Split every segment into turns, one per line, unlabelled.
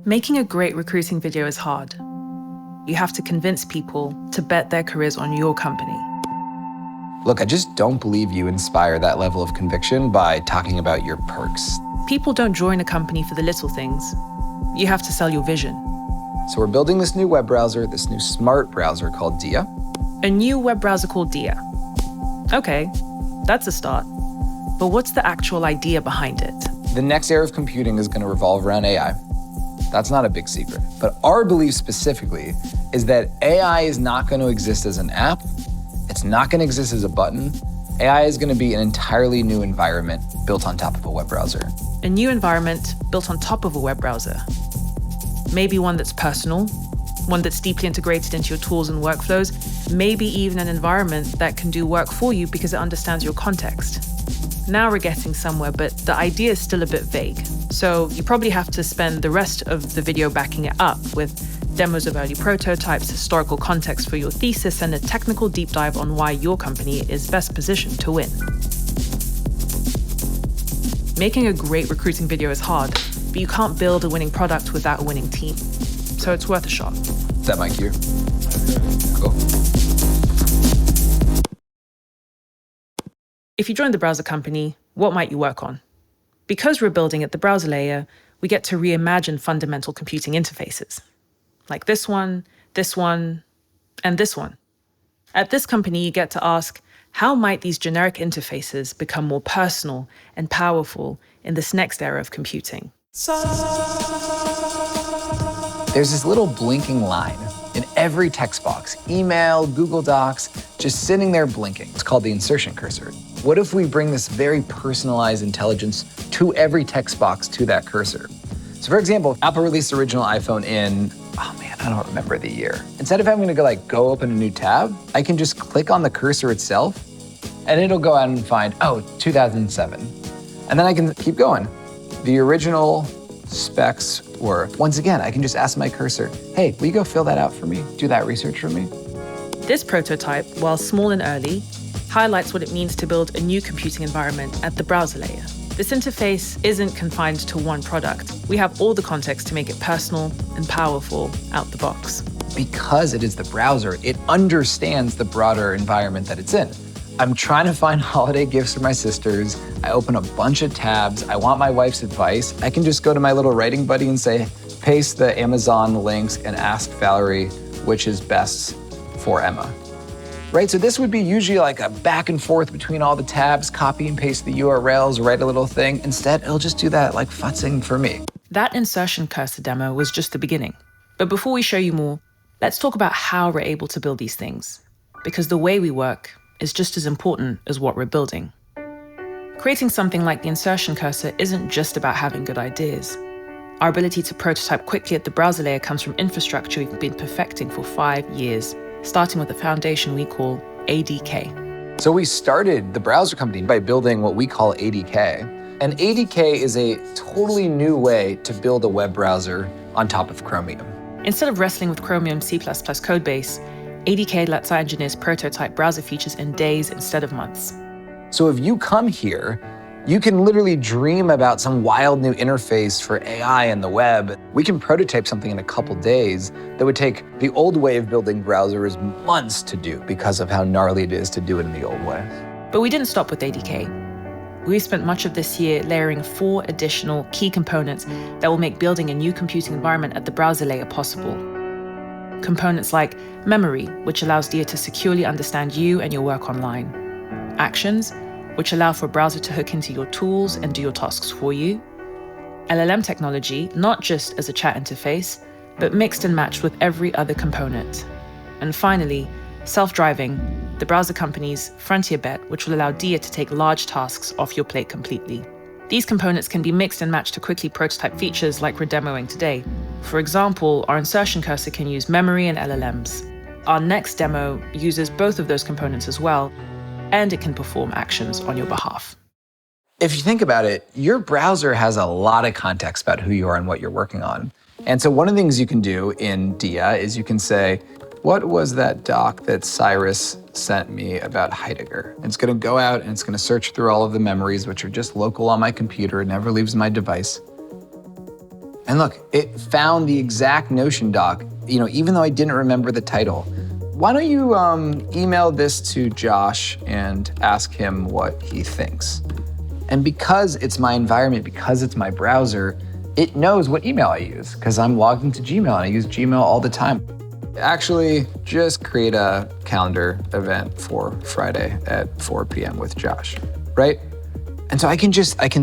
Making a great recruiting video is hard. You have to convince people to bet their careers on your company.
Look, I just don't believe you inspire that level of conviction by talking about your perks.
People don't join a company for the little things. You have to sell your vision.
So we're building this new web browser, this new smart browser called Dia.
A new web browser called Dia. Okay, that's a start. But what's the actual idea behind it?
The next era of computing is going to revolve around AI. That's not a big secret. But our belief specifically is that AI is not going to exist as an app. It's not going to exist as a button. AI is going to be an entirely new environment built on top of a web browser.
A new environment built on top of a web browser. Maybe one that's personal, one that's deeply integrated into your tools and workflows, maybe even an environment that can do work for you because it understands your context. Now we're getting somewhere, but the idea is still a bit vague. So you probably have to spend the rest of the video backing it up with demos of early prototypes, historical context for your thesis, and a technical deep dive on why your company is best positioned to win. Making a great recruiting video is hard, but you can't build a winning product without a winning team. So it's worth a shot.
Is that my cue? Cool.
If you join the browser company, what might you work on? Because we're building at the browser layer, we get to reimagine fundamental computing interfaces. Like this one, and this one. At this company, you get to ask, how might these generic interfaces become more personal and powerful in this next era of computing?
There's this little blinking line in every text box, email, Google Docs, just sitting there blinking. It's called the insertion cursor. What if we bring this very personalized intelligence to every text box to that cursor? So for example, Apple released the original iPhone in, I don't remember the year. Instead of having to go open a new tab, I can just click on the cursor itself and it'll go out and find, 2007. And then I can keep going. The original specs were, once again, I can just ask my cursor, hey, will you go fill that out for me? Do that research for me?
This prototype, while small and early, highlights what it means to build a new computing environment at the browser layer. This interface isn't confined to one product. We have all the context to make it personal and powerful out the box.
Because it is the browser, it understands the broader environment that it's in. I'm trying to find holiday gifts for my sisters. I open a bunch of tabs. I want my wife's advice. I can just go to my little writing buddy and say, paste the Amazon links and ask Valerie which is best for Emma. Right, so this would be usually like a back and forth between all the tabs, copy and paste the URLs, write a little thing. Instead, it'll just do that like futzing for me.
That insertion cursor demo was just the beginning. But before we show you more, let's talk about how we're able to build these things. Because the way we work is just as important as what we're building. Creating something like the insertion cursor isn't just about having good ideas. Our ability to prototype quickly at the browser layer comes from infrastructure we've been perfecting for 5 years, starting with a foundation we call ADK.
So we started the browser company by building what we call ADK. And ADK is a totally new way to build a web browser on top of Chromium.
Instead of wrestling with Chromium C++ codebase, ADK lets our engineers prototype browser features in days instead of months.
So if you come here, you can literally dream about some wild new interface for AI and the web. We can prototype something in a couple days that would take the old way of building browsers months to do because of how gnarly it is to do it in the old way.
But we didn't stop with ADK. We've spent much of this year layering 4 additional key components that will make building a new computing environment at the browser layer possible. Components like memory, which allows Dia to securely understand you and your work online. Actions, which allow for a browser to hook into your tools and do your tasks for you. LLM technology, not just as a chat interface, but mixed and matched with every other component. And finally, self-driving, the browser company's frontier bet, which will allow Dia to take large tasks off your plate completely. These components can be mixed and matched to quickly prototype features like we're demoing today. For example, our insertion cursor can use memory and LLMs. Our next demo uses both of those components as well, and it can perform actions on your behalf.
If you think about it, your browser has a lot of context about who you are and what you're working on. And so one of the things you can do in Dia is you can say, what was that doc that Cyrus sent me about Heidegger? And it's going to go out and it's going to search through all of the memories, which are just local on my computer. It never leaves my device. And look, it found the exact Notion doc, even though I didn't remember the title. Why don't you email this to Josh and ask him what he thinks? And because it's my environment, because it's my browser, it knows what email I use because I'm logged into Gmail and I use Gmail all the time. Actually, just create a calendar event for Friday at 4 p.m. with Josh, right? And so I can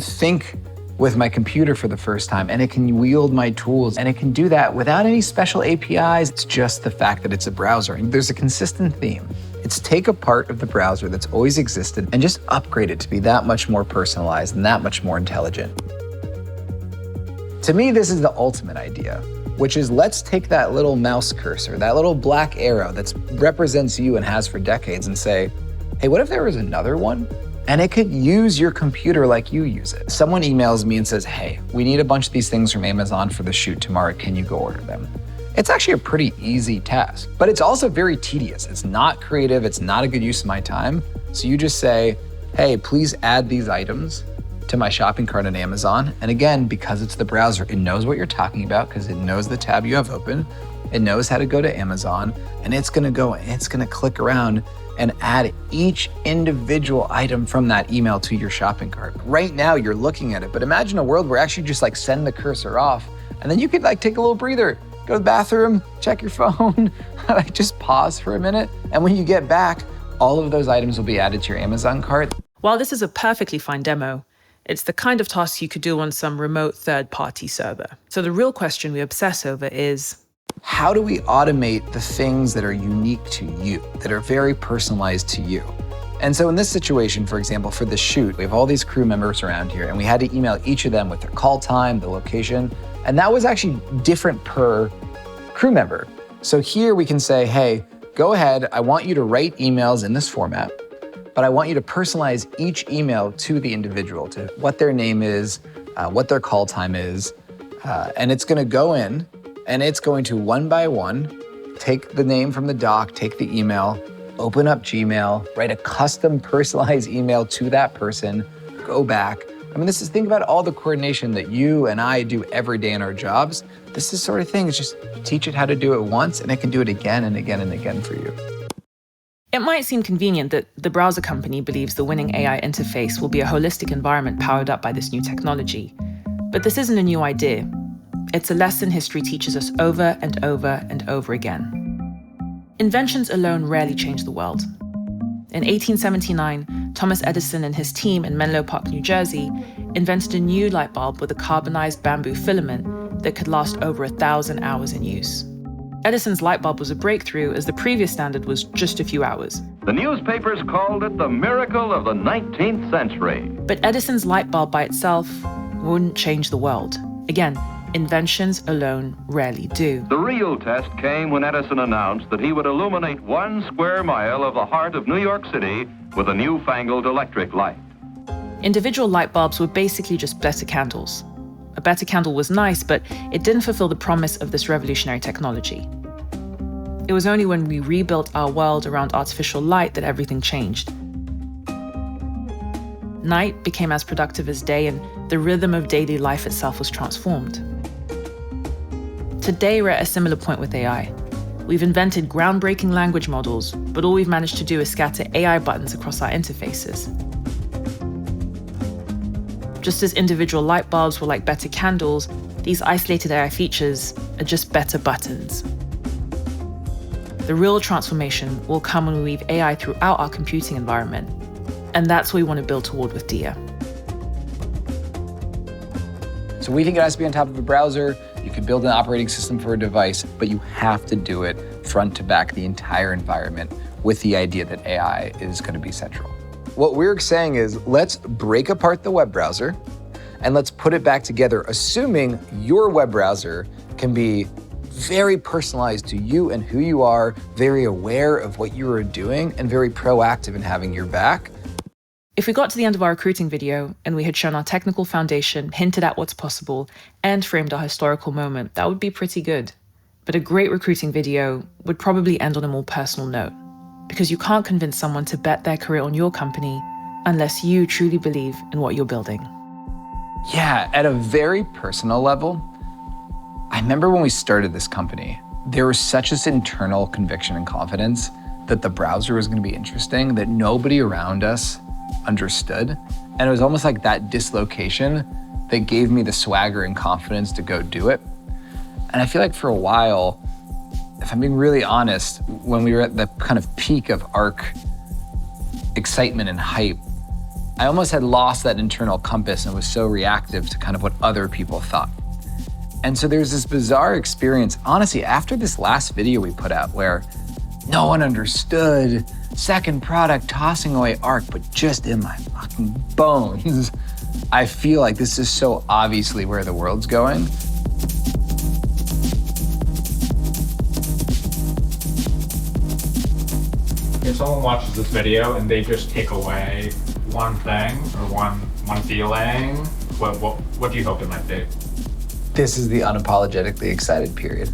think with my computer for the first time, and it can wield my tools, and it can do that without any special APIs. It's just the fact that it's a browser. And there's a consistent theme. It's take a part of the browser that's always existed and just upgrade it to be that much more personalized and that much more intelligent. To me, this is the ultimate idea, which is let's take that little mouse cursor, that little black arrow that represents you and has for decades, and say, hey, what if there was another one? And it could use your computer like you use it. Someone emails me and says, hey, we need a bunch of these things from Amazon for the shoot tomorrow. Can you go order them? It's actually a pretty easy task, but it's also very tedious. It's not creative. It's not a good use of my time. So you just say, hey, please add these items to my shopping cart on Amazon. And again, because it's the browser, it knows what you're talking about because it knows the tab you have open. It knows how to go to Amazon, and it's gonna go and it's gonna click around and add each individual item from that email to your shopping cart. Right now, you're looking at it, but imagine a world where actually just send the cursor off, and then you could take a little breather, go to the bathroom, check your phone, just pause for a minute, and when you get back, all of those items will be added to your Amazon cart.
While this is a perfectly fine demo, it's the kind of task you could do on some remote third-party server. So the real question we obsess over is,
how do we automate the things that are unique to you, that are very personalized to you? And so in this situation, for example, for the shoot, we have all these crew members around here, and we had to email each of them with their call time, the location, and that was actually different per crew member. So here we can say, hey, go ahead, I want you to write emails in this format, but I want you to personalize each email to the individual, to what their name is, what their call time is, and it's gonna go in, and it's going to one by one take the name from the doc, take the email, open up Gmail, write a custom personalized email to that person, go back. Think about all the coordination that you and I do every day in our jobs. This is sort of thing, it's just teach it how to do it once and it can do it again and again and again for you.
It might seem convenient that the browser company believes the winning AI interface will be a holistic environment powered up by this new technology. But this isn't a new idea. It's a lesson history teaches us over and over and over again. Inventions alone rarely change the world. In 1879, Thomas Edison and his team in Menlo Park, New Jersey, invented a new light bulb with a carbonized bamboo filament that could last over 1,000 hours in use. Edison's light bulb was a breakthrough, as the previous standard was just a few hours.
The newspapers called it the miracle of the 19th century.
But Edison's light bulb by itself wouldn't change the world. Again, inventions alone rarely do.
The real test came when Edison announced that he would illuminate 1 square mile of the heart of New York City with a newfangled electric light.
Individual light bulbs were basically just better candles. A better candle was nice, but it didn't fulfill the promise of this revolutionary technology. It was only when we rebuilt our world around artificial light that everything changed. Night became as productive as day, and the rhythm of daily life itself was transformed. Today, we're at a similar point with AI. We've invented groundbreaking language models, but all we've managed to do is scatter AI buttons across our interfaces. Just as individual light bulbs were like better candles, these isolated AI features are just better buttons. The real transformation will come when we weave AI throughout our computing environment, and that's what we want to build toward with Dia.
So we think it has to be on top of a browser. You could build an operating system for a device, but you have to do it front to back, the entire environment, with the idea that AI is going to be central. What we're saying is, let's break apart the web browser and let's put it back together, assuming your web browser can be very personalized to you and who you are, very aware of what you are doing, and very proactive in having your back.
If we got to the end of our recruiting video and we had shown our technical foundation, hinted at what's possible, and framed our historical moment, that would be pretty good. But a great recruiting video would probably end on a more personal note, because you can't convince someone to bet their career on your company unless you truly believe in what you're building.
Yeah, at a very personal level, remember when we started this company, there was such this internal conviction and confidence that the browser was going to be interesting that nobody around us understood. And it was almost like that dislocation that gave me the swagger and confidence to go do it. And I feel like for a while, if I'm being really honest, when we were at the kind of peak of Arc excitement and hype, I almost had lost that internal compass and was so reactive to kind of what other people thought. And so there's this bizarre experience, honestly, after this last video we put out where no one understood, second product tossing away Arc, but just in my fucking bones, I feel like this is so obviously where the world's going.
If someone watches this video and they just take away one thing or one feeling, what do you hope it might be?
This is the unapologetically excited period.